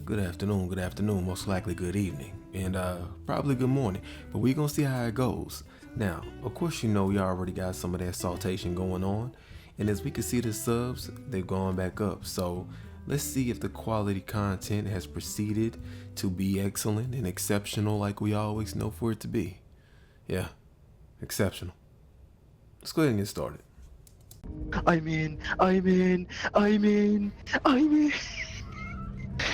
Good afternoon, most likely good evening, and probably good morning, but we're gonna see how it goes. Now, of course, you know we already got some of that saltation going on, and as we can see the subs, they've gone back up. So let's see if the quality content has proceeded to be excellent and exceptional like we always know for it to be. Yeah, exceptional. Let's go ahead and get started. I'm in.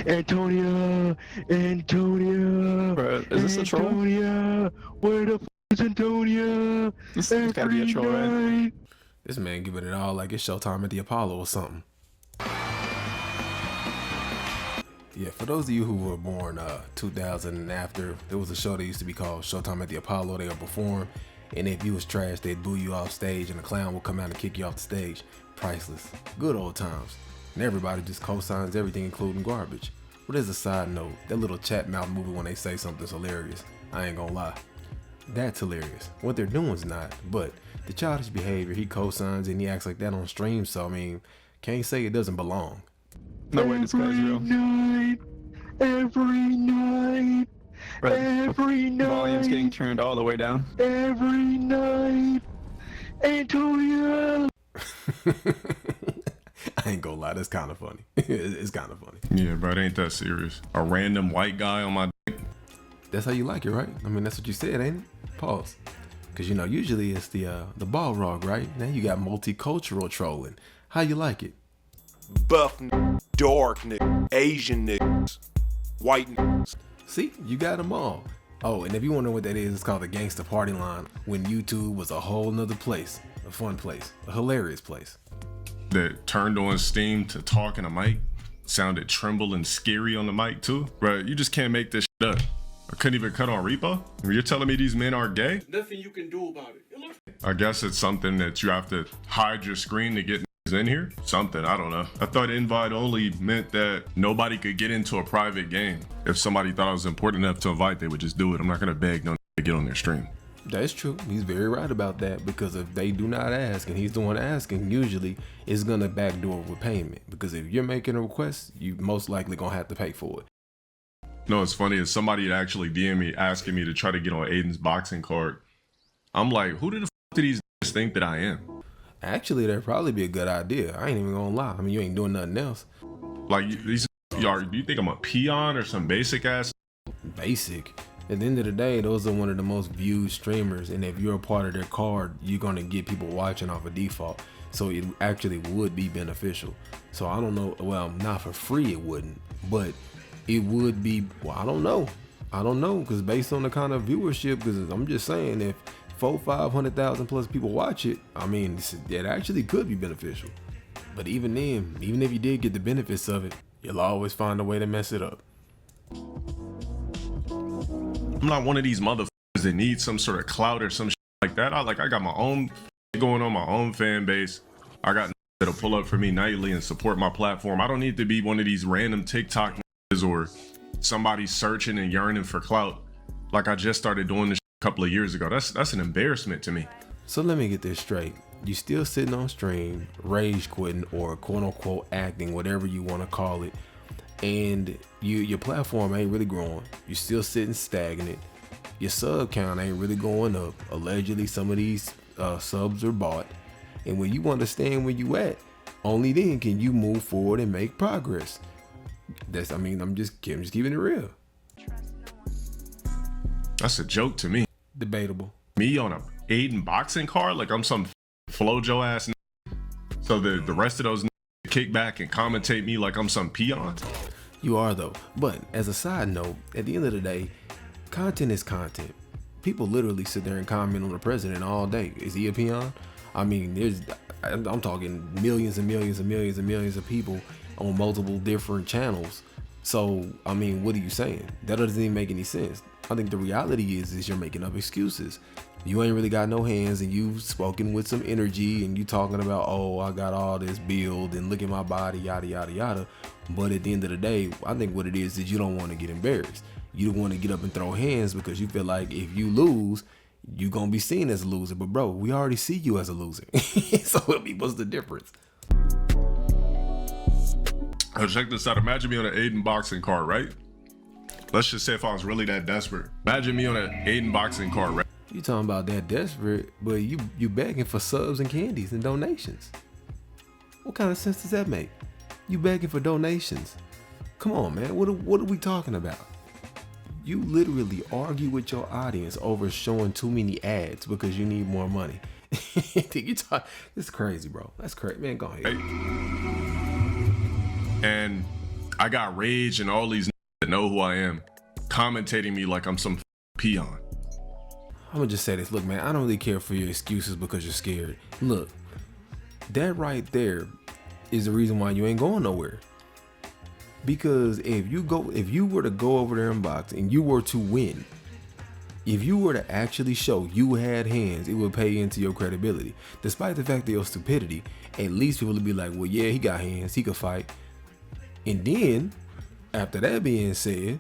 Antonia. Bro, is this a troll? Antonia, where the f is Antonia? This gotta be a troll, right? This man giving it all like it's showtime at the Apollo or something. Yeah, for those of you who were born 2000 and after, there was a show that used to be called Showtime at the Apollo. They would perform, and if you was trash, they'd boo you off stage, and a clown would come out and kick you off the stage. Priceless. Good old times. And everybody just co-signs everything, including garbage. But as a side note, that little chat mouth movie when they say something's hilarious, I ain't gonna lie. That's hilarious. What they're doing is not, but the childish behavior, he co-signs and he acts like that on stream, so I mean, can't say it doesn't belong. No way, this guy's real. Every night. Volume's getting turned all the way down. Every night. Antonia. I ain't gonna lie, that's kind of funny. It's kind of funny. Yeah, bro, it ain't that serious. A random white guy on my dick. That's how you like it, right? I mean, that's what you said, ain't it? Pause. Because, you know, usually it's the Balrog, right? Now you got multicultural trolling. How you like it? Buff, dark niggas, Asian niggas, white niggas. See, you got them all. Oh, and if you wonder what that is, it's called the Gangsta Party Line, when YouTube was a whole nother place, a fun place, a hilarious place. That turned on Steam to talk in a mic. Sounded tremble and scary on the mic too. Bro, you just can't make this shit up. I couldn't even cut on repo. You're telling me these men are gay? Nothing you can do about it. I guess it's something that you have to hide your screen to get in here. Something, I don't know. I thought invite only meant that nobody could get into a private game. If somebody thought it was important enough to invite, they would just do it. I'm not gonna beg no to get on their stream. That's true. He's very right about that, because if they do not ask and he's the one asking, usually it's gonna backdoor with payment, because if you're making a request, you most likely gonna have to pay for it. No, it's funny, is somebody had actually DM me asking me to try to get on Aiden's boxing card. I'm like, who the f do these think that I am? Actually, that'd probably be a good idea. I ain't even gonna lie. I mean, you ain't doing nothing else. Like, these y'all, do you think I'm a peon or some basic ass? Basic. At the end of the day, those are one of the most viewed streamers, and if you're a part of their card, you're gonna get people watching off of default. So it actually would be beneficial. So I don't know. Well, not for free, it wouldn't, but it would be. Well, I don't know, because based on the kind of viewership, because I'm just saying, if 500,000 plus people watch it, I mean, it actually could be beneficial. But even then, even if you did get the benefits of it, you'll always find a way to mess it up. I'm not one of these motherfuckers that need some sort of clout or some shit like that. I got my own going on, my own fan base. I got that'll pull up for me nightly and support my platform. I don't need to be one of these random TikTok or somebody searching and yearning for clout. Like I just started doing this a couple of years ago. That's an embarrassment to me. So let me get this straight. You still sitting on stream, rage quitting, or quote unquote acting, whatever you want to call it, and your platform ain't really growing. You're still sitting stagnant. Your sub count ain't really going up. Allegedly, some of these subs are bought. And when you understand where you at, only then can you move forward and make progress. I mean, I'm just keeping it real. That's a joke to me. Debatable. Me on a Aiden boxing card, like I'm some flojo ass. So the rest of those kick back and commentate me like I'm some peon. You are though. But as a side note, at the end of the day, content is content. People literally sit there and comment on the president all day. Is he a peon? I mean, I'm talking millions and millions and millions and millions of people on multiple different channels. So, I mean, what are you saying? That doesn't even make any sense. I think the reality is you're making up excuses. You ain't really got no hands, and you've spoken with some energy, and you talking about, oh, I got all this build and look at my body, yada, yada, yada. But at the end of the day, I think what it is you don't want to get embarrassed. You don't want to get up and throw hands because you feel like if you lose, you're going to be seen as a loser. But bro, we already see you as a loser. So what's the difference? Oh, check this out. Imagine me on an Aiden boxing card, right? Let's just say if I was really that desperate. Imagine me on an Aiden boxing card, right? You talking about that desperate, but you begging for subs and candies and donations. What kind of sense does that make? You begging for donations. Come on, man. What are we talking about? You literally argue with your audience over showing too many ads because you need more money. It's crazy, bro. That's crazy, man. Go ahead. And I got rage and all these that know who I am commentating me like I'm some peon. I'm gonna just say this. Look, man, I don't really care for your excuses because you're scared. Look, that right there is the reason why you ain't going nowhere. Because if you were to go over there and box and you were to win, if you were to actually show you had hands, it would pay into your credibility. Despite the fact of your stupidity, at least people would be like, well, yeah, he got hands, he could fight. And then, after that being said,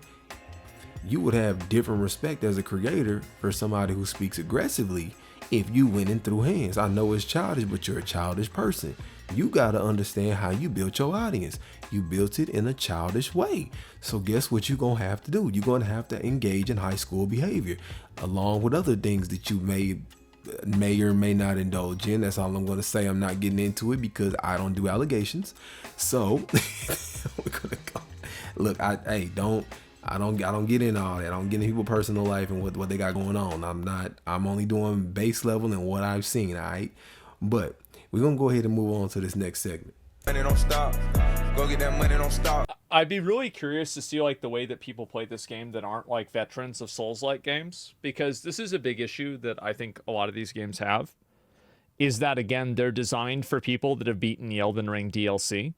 you would have different respect as a creator for somebody who speaks aggressively if you went in through hands. I know it's childish, but you're a childish person. You gotta understand how you built your audience. You built it in a childish way. So guess what you're gonna have to do? You're gonna have to engage in high school behavior, along with other things that you may or may not indulge in. That's all I'm gonna say. I'm not getting into it because I don't do allegations. So we're gonna go. Look, I don't get in all that. I don't get in people's personal life and what they got going on. I'm only doing base level and what I've seen, all right? But we're gonna go ahead and move on to this next segment. Money don't stop. Go get that money, don't stop. I'd be really curious to see like the way that people play this game that aren't like veterans of Souls-like games, because this is a big issue that I think a lot of these games have, is that again, they're designed for people that have beaten the Elden Ring DLC.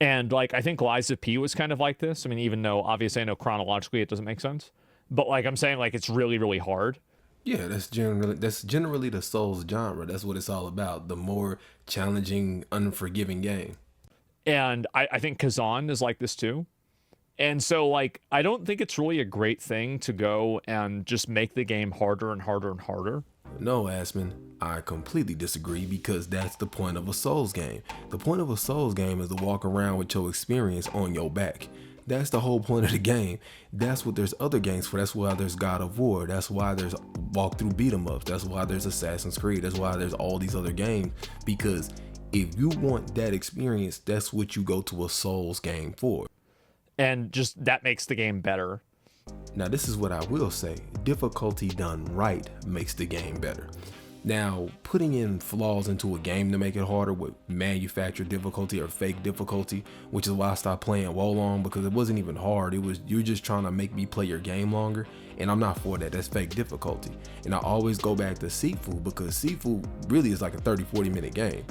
And like, I think Lies of P was kind of like this. I mean, even though obviously I know chronologically it doesn't make sense, but like I'm saying, like it's really, really hard. Yeah, that's generally the Souls genre. That's what it's all about. The more challenging, unforgiving game. And I think Kazan is like this too. And so like, I don't think it's really a great thing to go and just make the game harder and harder and harder. No, Asman, I completely disagree, because that's the point of a Souls game. The point of a Souls game is to walk around with your experience on your back. That's the whole point of the game. That's what there's other games for. That's why there's God of War. That's why there's walkthrough beat 'em ups. That's why there's Assassin's Creed. That's why there's all these other games, because if you want that experience, that's what you go to a Souls game for. And just that makes the game better. Now, this is what I will say. Difficulty done right makes the game better. Now, putting in flaws into a game to make it harder with manufactured difficulty or fake difficulty, which is why I stopped playing Wolong, because it wasn't even hard. It was, you're just trying to make me play your game longer, and I'm not for that. That's fake difficulty. And I always go back to Sifu, because Sifu really is like a 30-40 minute game.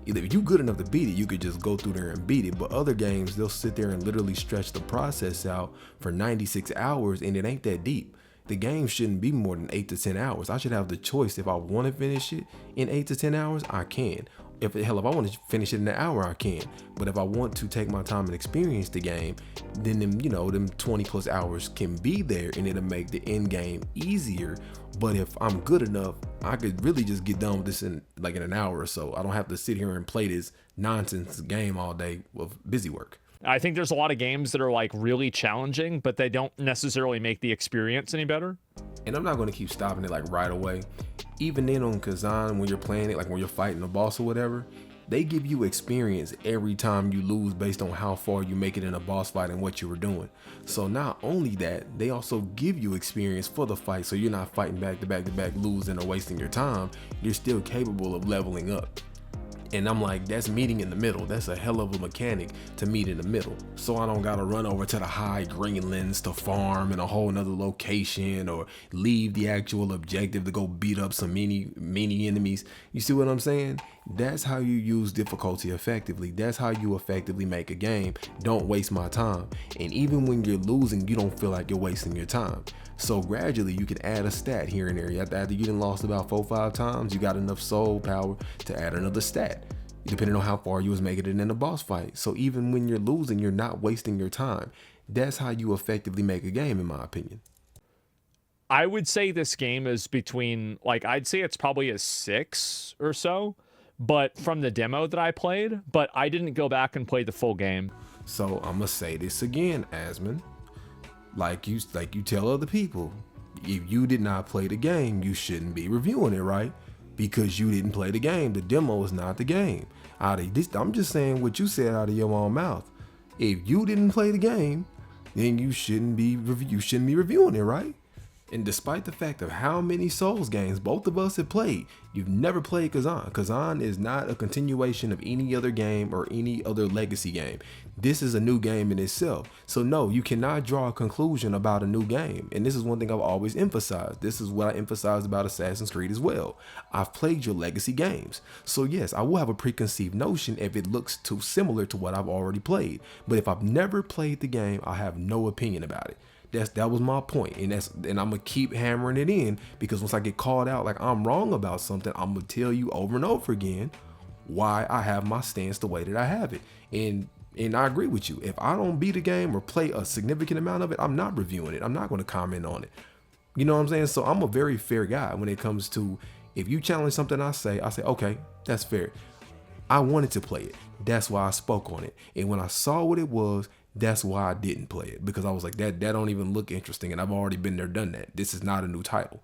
If you're good enough to beat it, you could just go through there and beat it. But other games, they'll sit there and literally stretch the process out for 96 hours, and it ain't that deep. The game shouldn't be more than 8 to 10 hours. I should have the choice. If I want to finish it in 8 to 10 hours, I can. If I want to finish it in an hour, I can. But if I want to take my time and experience the game, then them 20 plus hours can be there, and it'll make the end game easier. But if I'm good enough, I could really just get done with this in an hour or so. I don't have to sit here and play this nonsense game all day with busy work. I think there's a lot of games that are like really challenging, but they don't necessarily make the experience any better. And I'm not going to keep stopping it like right away. Even then on Kazan, when you're playing it, like when you're fighting a boss or whatever, they give you experience every time you lose based on how far you make it in a boss fight and what you were doing. So not only that, they also give you experience for the fight, so you're not fighting back to back to back, losing or wasting your time. You're still capable of leveling up. And I'm like, that's meeting in the middle. That's a hell of a mechanic to meet in the middle. So I don't gotta run over to the high Greenlands to farm in a whole nother location, or leave the actual objective to go beat up some many enemies. You see what I'm saying? That's how you use difficulty effectively. That's how you effectively make a game. Don't waste my time. And even when you're losing, you don't feel like you're wasting your time. So gradually you can add a stat here and there. After you done lost about 4-5 times, you got enough soul power to add another stat, depending on how far you was making it in a boss fight. So even when you're losing, you're not wasting your time. That's how you effectively make a game, in my opinion. I would say this game is between, like, I'd say it's probably a 6 or so, but from the demo that I played, but I didn't go back and play the full game. So I'm gonna say this again, Asmon. Like you tell other people, if you did not play the game, you shouldn't be reviewing it, right? Because you didn't play the game. The demo is not the game. I'm just saying what you said out of your own mouth. If you didn't play the game, then you shouldn't be reviewing it, right? And despite the fact of how many Souls games both of us have played, you've never played Kazan. Kazan is not a continuation of any other game or any other legacy game. This is a new game in itself. So no, you cannot draw a conclusion about a new game. And this is one thing I've always emphasized. This is what I emphasized about Assassin's Creed as well. I've played your legacy games. So yes, I will have a preconceived notion if it looks too similar to what I've already played. But if I've never played the game, I have no opinion about it. That was my point, and I'm gonna keep hammering it in, because once I get called out like I'm wrong about something, I'm gonna tell you over and over again why I have my stance the way that I have it. And I agree with you. If I don't beat a game or play a significant amount of it, I'm not reviewing it. I'm not gonna comment on it. You know what I'm saying? So I'm a very fair guy when it comes to, if you challenge something I say, okay, that's fair. I wanted to play it. That's why I spoke on it. And when I saw what it was, that's why I didn't play it, because I was like, that don't even look interesting, and I've already been there, done that. This is not a new title.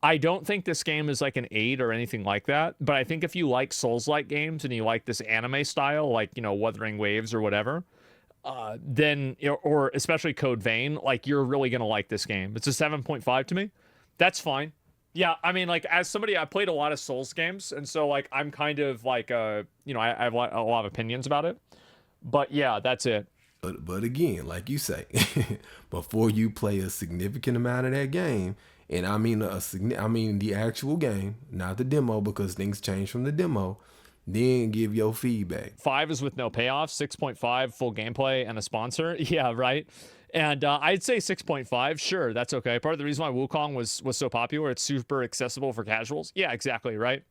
I don't think this game is like an 8 or anything like that, but I think if you like Souls-like games and you like this anime style, like, you know, Wuthering Waves or whatever, then, or especially Code Vein, like, you're really going to like this game. It's a 7.5 to me. That's fine. Yeah, I mean, like, as somebody, I played a lot of Souls games, and so, like, I'm kind of like, you know, I have a lot of opinions about it. But yeah, that's it. But again, like you say, before you play a significant amount of that game, and I mean the actual game, not the demo, because things change from the demo, then give your feedback. 5 is with no payoff, 6.5 full gameplay and a sponsor. Yeah, right. And I'd say 6.5. Sure, that's okay. Part of the reason why Wukong was so popular, it's super accessible for casuals. Yeah, exactly, right.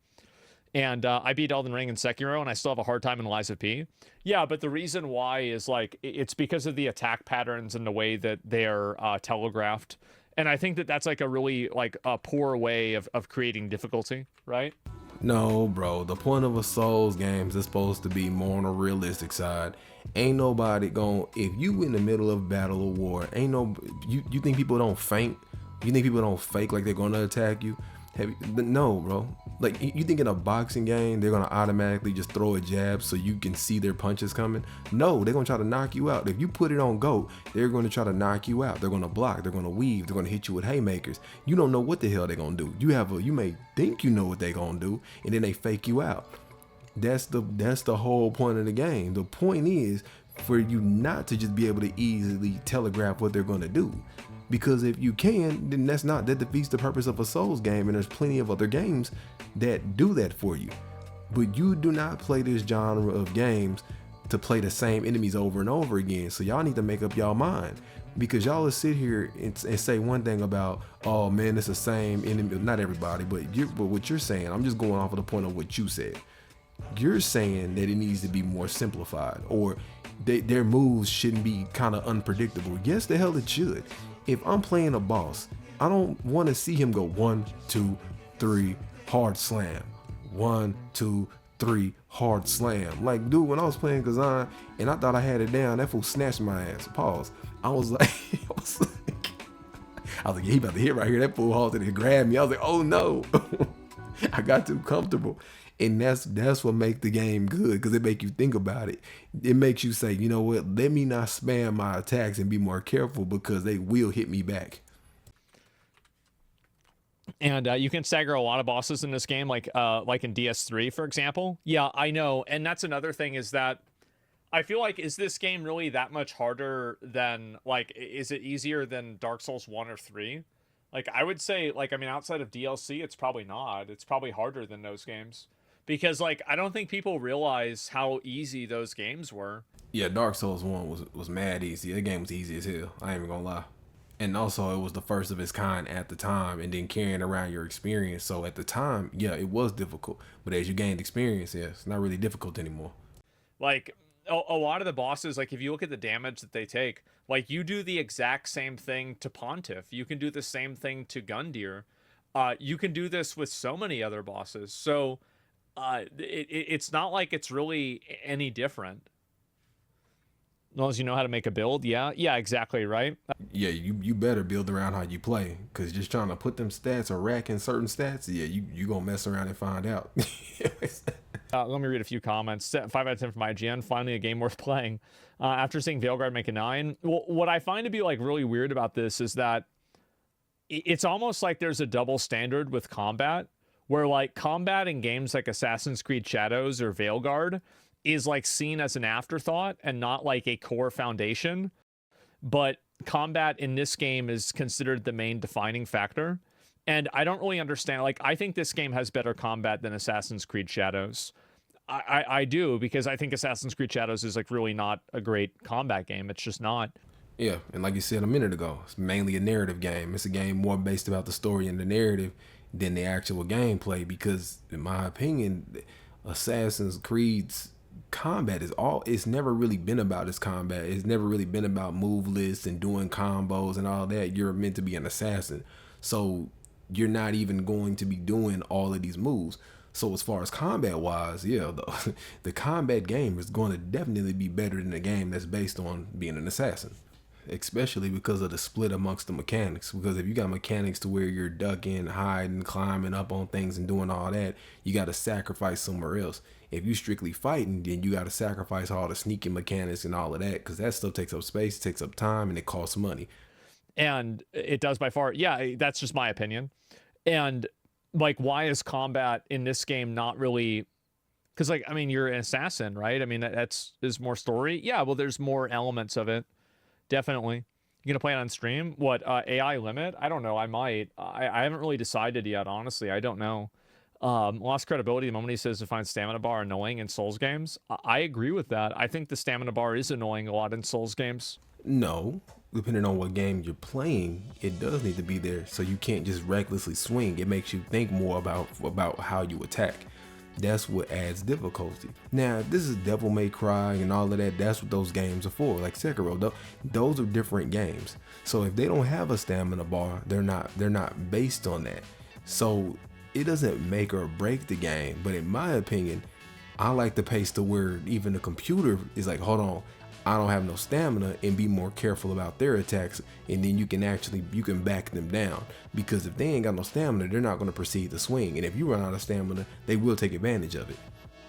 And I beat Elden Ring and Sekiro, and I still have a hard time in Lies of P. Yeah, but the reason why is, like, it's because of the attack patterns and the way that they're telegraphed. And I think that that's, like, a really, like, a poor way of creating difficulty, right? No, bro. The point of a Souls game is supposed to be more on a realistic side. Ain't nobody if you in the middle of battle or war, you think people don't faint? You think people don't fake like they're gonna attack you? No, bro. Like, you think in a boxing game they're gonna automatically just throw a jab so you can see their punches coming? No, they're gonna try to knock you out. If you put it on GOAT, they're gonna try to knock you out. They're gonna block, they're gonna weave, they're gonna hit you with haymakers. You don't know what the hell they're gonna do. You may think you know what they're gonna do, and then they fake you out. That's the whole point of the game. The point is for you not to just be able to easily telegraph what they're gonna do. Because if you can, then that defeats the purpose of a Souls game, and there's plenty of other games that do that for you. But you do not play this genre of games to play the same enemies over and over again. So y'all need to make up y'all mind, because y'all will sit here and say one thing about, oh man, it's the same enemy. Not everybody, but what you're saying, I'm just going off of the point of what you said. You're saying that it needs to be more simplified, or their moves shouldn't be kind of unpredictable. Yes, the hell it should. If I'm playing a boss, I don't want to see him go 1, 2, 3, hard slam. 1, 2, 3, hard slam. Like, dude, when I was playing Kazan and I thought I had it down, that fool snatched my ass. Pause. I was like, yeah, he about to hit right here. That fool halted and grabbed me. I was like, oh no. I got too comfortable. And that's what makes the game good, because it makes you think about it. It makes you say, you know what, let me not spam my attacks and be more careful, because they will hit me back. And you can stagger a lot of bosses in this game, like in DS3, for example. Yeah, I know. And that's another thing, is that I feel like, is this game really that much harder than, like, is it easier than Dark Souls 1 or 3? Like, I would say, like, I mean, outside of DLC, it's probably not. It's probably harder than those games. Because, like, I don't think people realize how easy those games were. Yeah, Dark Souls 1 was mad easy. That game was easy as hell. I ain't even gonna lie. And also, it was the first of its kind at the time, and then carrying around your experience. So at the time, yeah, it was difficult. But as you gained experience, yeah, it's not really difficult anymore. Like, a lot of the bosses, like, if you look at the damage that they take, like, you do the exact same thing to Pontiff. You can do the same thing to Gundyr. You can do this with so many other bosses. So it's not like it's really any different. As long as you know how to make a build. Yeah, exactly, right? Yeah, you better build around how you play, because just trying to put them stats or racking certain stats, yeah, you gonna mess around and find out. Let me read a few comments. 5 out of 10 from IGN. Finally, a game worth playing. After seeing Veilguard make a 9, well, what I find to be like really weird about this is that it's almost like there's a double standard with combat, where like combat in games like Assassin's Creed Shadows or Veilguard is like seen as an afterthought and not like a core foundation, but combat in this game is considered the main defining factor. And I don't really understand. Like, I think this game has better combat than Assassin's Creed Shadows. I do, because I think Assassin's Creed Shadows is like really not a great combat game. It's just not. Yeah, and like you said a minute ago, it's mainly a narrative game. It's a game more based about the story and the narrative than the actual gameplay, because in my opinion, Assassin's Creed's combat it's never really been about its combat. It's never really been about move lists and doing combos and all that. You're meant to be an assassin, so you're not even going to be doing all of these moves. So as far as combat wise, yeah, the combat game is going to definitely be better than a game that's based on being an assassin, especially because of the split amongst the mechanics. Because if you got mechanics to where you're ducking, hiding, climbing up on things and doing all that, you got to sacrifice somewhere else. If you strictly fighting, then you got to sacrifice all the sneaking mechanics and all of that, because that stuff takes up space, takes up time, and it costs money. And it does by far. Yeah, that's just my opinion. And like, why is combat in this game not really? Because like, I mean, you're an assassin, right? I mean, there's more story. Yeah, well, there's more elements of it. Definitely. You gonna play it on stream? What, AI limit? I don't know. I might. I haven't really decided yet, honestly. I don't know. Lost credibility the moment he says to find stamina bar annoying in Souls games. I agree with that. I think the stamina bar is annoying a lot in Souls games. No, depending on what game you're playing, it does need to be there, so you can't just recklessly swing. It makes you think more about how you attack. That's what adds difficulty. Now, this is Devil May Cry and all of that. That's what those games are for. Like Sekiro, those are different games. So if they don't have a stamina bar, they're not based on that. So it doesn't make or break the game. But in my opinion, I like the pace to where even the computer is like, hold on, I don't have no stamina, and be more careful about their attacks, and then you can back them down, because if they ain't got no stamina, they're not going to proceed to swing, and if you run out of stamina, they will take advantage of it.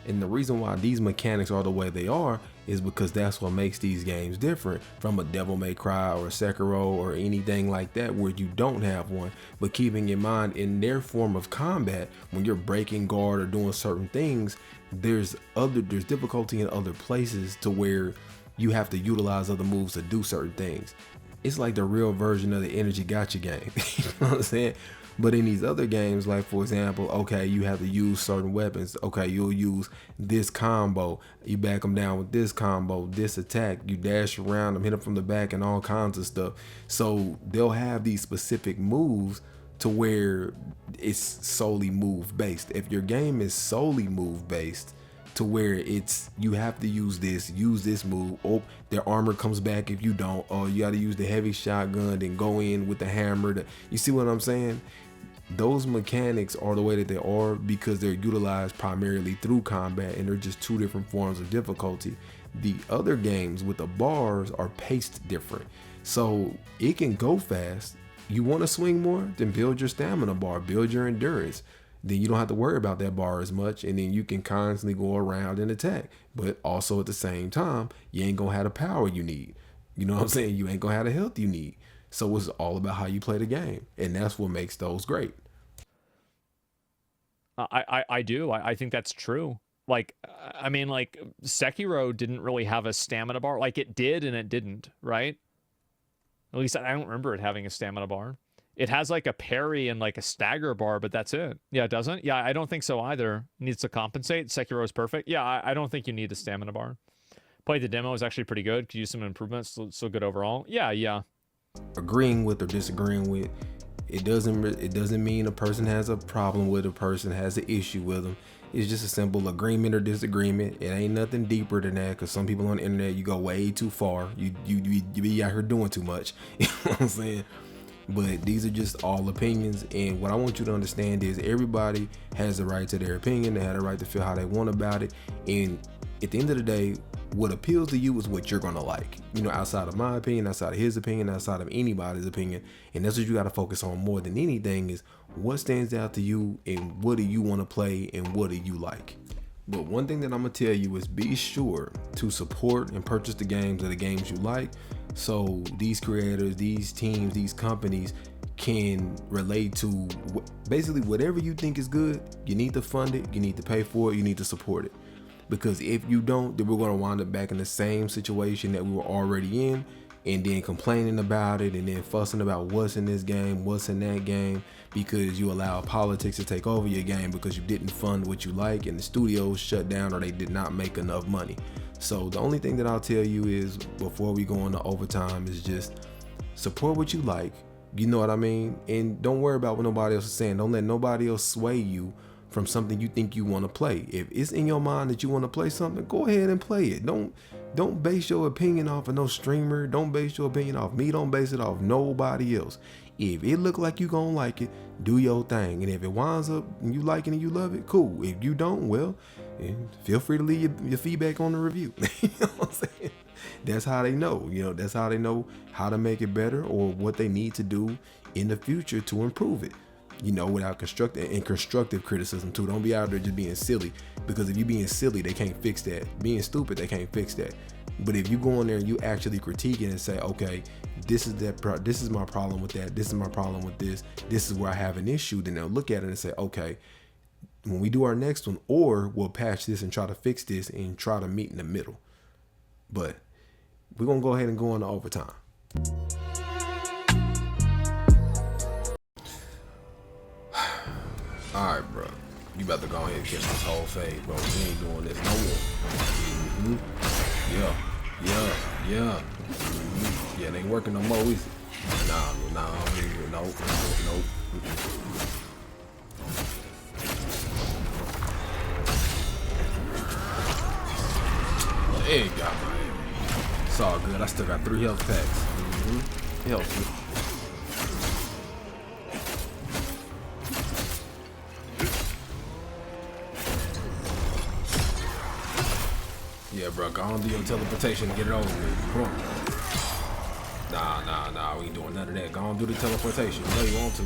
And the reason why these mechanics are the way they are is because that's what makes these games different from a Devil May Cry or a Sekiro or anything like that, where you don't have one. But keeping in mind, in their form of combat, when you're breaking guard or doing certain things, there's difficulty in other places to where you have to utilize other moves to do certain things. It's like the real version of the energy gotcha game. You know what I'm saying? But in these other games, like for example, okay, you have to use certain weapons. Okay, you'll use this combo. You back them down with this combo, this attack. You dash around them, hit them from the back, and all kinds of stuff. So they'll have these specific moves to where it's solely move based. If your game is solely move based, to where you have to use this move, oh, their armor comes back if you don't, or you got to use the heavy shotgun, then go in with the hammer. You see what I'm saying? Those mechanics are the way that they are because they're utilized primarily through combat, and they're just two different forms of difficulty. The other games with the bars are paced different, so it can go fast. You want to swing more? Then build your stamina bar, build your endurance. Then you don't have to worry about that bar as much, and then you can constantly go around and attack. But also at the same time, you ain't gonna have the power you need. You know what I'm saying? You ain't gonna have the health you need. So it's all about how you play the game, and that's what makes those great. I do. I think that's true. Like, I mean, like Sekiro didn't really have a stamina bar. Like it did and it didn't, right? At least I don't remember it having a stamina bar. It has like a parry and like a stagger bar, but that's it. Yeah, it doesn't? Yeah, I don't think so either. It needs to compensate. Sekiro is perfect. Yeah, I don't think you need a stamina bar. Played the demo, is actually pretty good. Could use some improvements. So good overall. Yeah. Agreeing with or disagreeing with, it doesn't mean a person has a problem with a person has an issue with them. It's just a simple agreement or disagreement. It ain't nothing deeper than that, because some people on the internet, you go way too far. You be out here doing too much. You know what I'm saying? But these are just all opinions, and what I want you to understand is everybody has the right to their opinion. They have the right to feel how they want about it, and at the end of the day, what appeals to you is what you're gonna like. You know, outside of my opinion, outside of his opinion, outside of anybody's opinion. And that's what you gotta focus on more than anything, is what stands out to you and what do you wanna play and what do you like. But one thing that I'm gonna tell you is be sure to support and purchase the games you like, so these creators, these teams, these companies can relate to basically whatever you think is good. You need to fund it, you need to pay for it, you need to support it. Because if you don't, then we're going to wind up back in the same situation that we were already in, and then complaining about it and then fussing about what's in this game, what's in that game, because you allow politics to take over your game because you didn't fund what you like and the studios shut down or they did not make enough money. So the only thing that I'll tell you is, before we go into overtime, is just support what you like. You know what I mean? And don't worry about what nobody else is saying. Don't let nobody else sway you from something you think you want to play. If it's in your mind that you want to play something, go ahead and play it. Don't base your opinion off of no streamer. Don't base your opinion off me. Don't base it off nobody else. If it look like you gonna like it, do your thing. And if it winds up and you like it and you love it, cool. If you don't, well, feel free to leave your feedback on the review. You know what I'm saying? That's how they know. You know, that's how they know how to make it better or what they need to do in the future to improve it. You know, without constructive criticism too. Don't be out there just being silly, because if you're being silly, they can't fix that. Being stupid, they can't fix that. But if you go in there and you actually critique it and say, okay, this is my problem with that, this is my problem with this is where I have an issue, then they'll look at it and say, okay, when we do our next one, or we'll patch this and try to fix this and try to meet in the middle. But we're gonna go ahead and go into overtime. All right, bro. You about to go ahead and catch this whole fade, bro. We ain't doing this no more. Yeah. Yeah, it ain't working no more, is it? Nah, nope. There you go, man. It's all good. I still got 3 health packs. Health. Yeah, bro, go on, do your teleportation and get it over with. Come on. Nah, we ain't doing none of that. Go on, do the teleportation. You know you want to.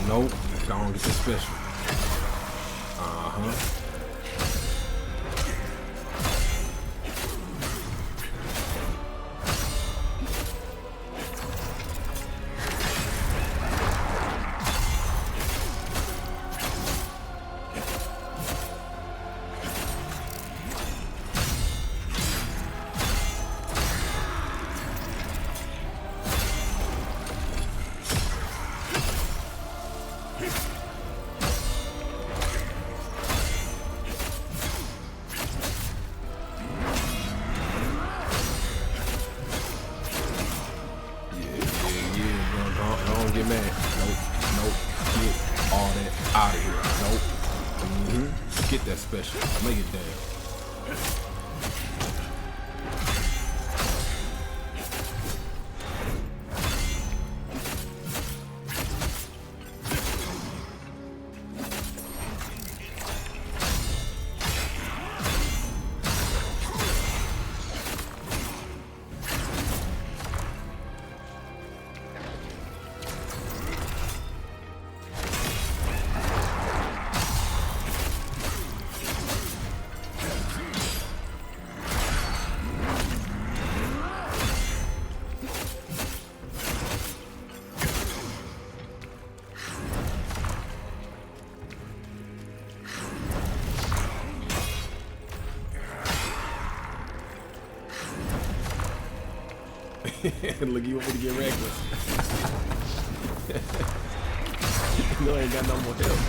Nope. Go on, get this special. Get mad. Nope. Get all that out of here. Nope. Get that special. Make it down. Look, you want me to get reckless? No, I ain't got no more help.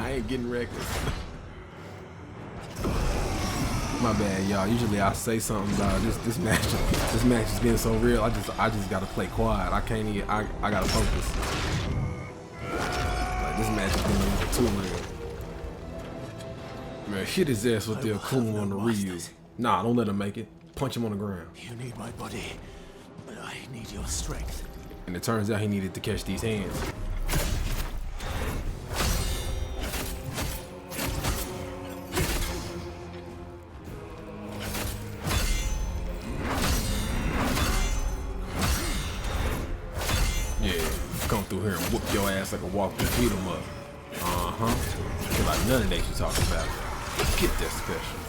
I ain't getting reckless. My bad, y'all. Usually I say something about this match. This match is getting so real. I just gotta play quiet. I can't even. I gotta focus. Like this match is getting too real. Man, hit his ass with the Akuma on the Ryu. Nah, don't let him make it. Punch him on the ground. You need my body, but I need your strength. And it turns out he needed to catch these hands. Yeah, come through here and whoop your ass like a walk and beat him up. Feel like none of that you talking about. Get that special.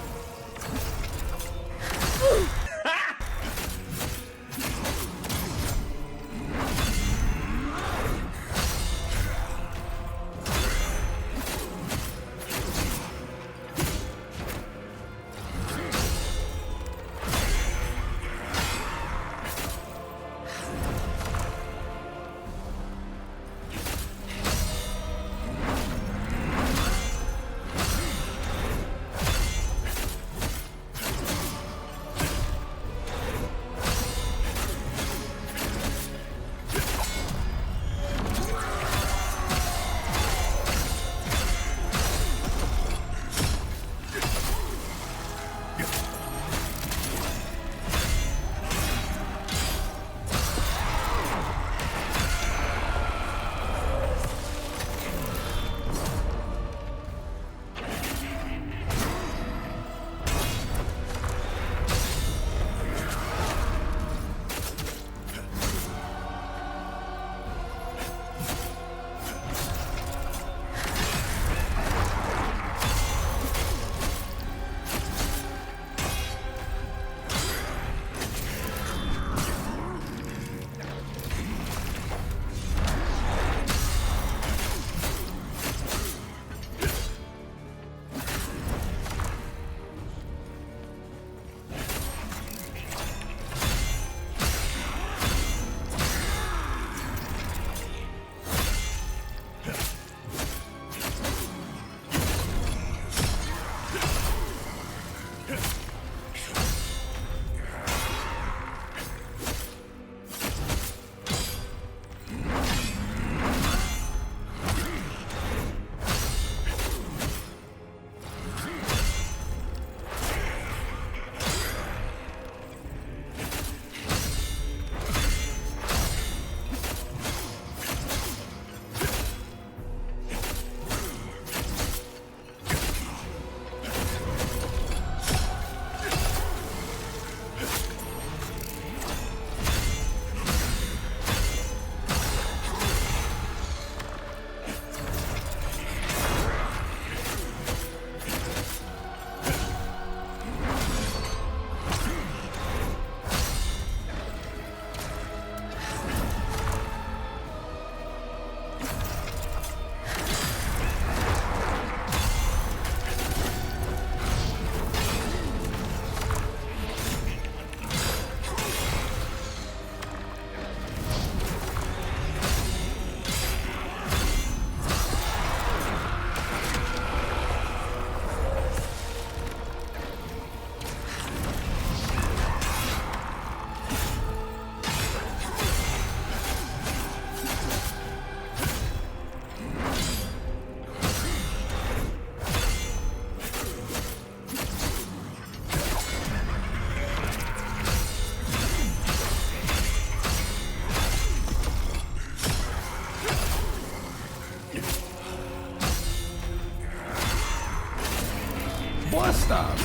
Boy, stop.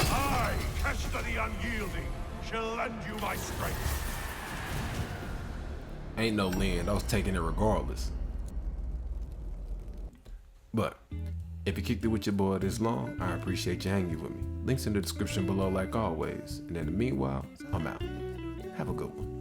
I, Kester the Unyielding, shall lend you my strength. Ain't no land. I was taking it regardless. But if you kicked it with your boy this long, I appreciate you hanging with me. Links in the description below like always. And in the meanwhile, I'm out. Have a good one.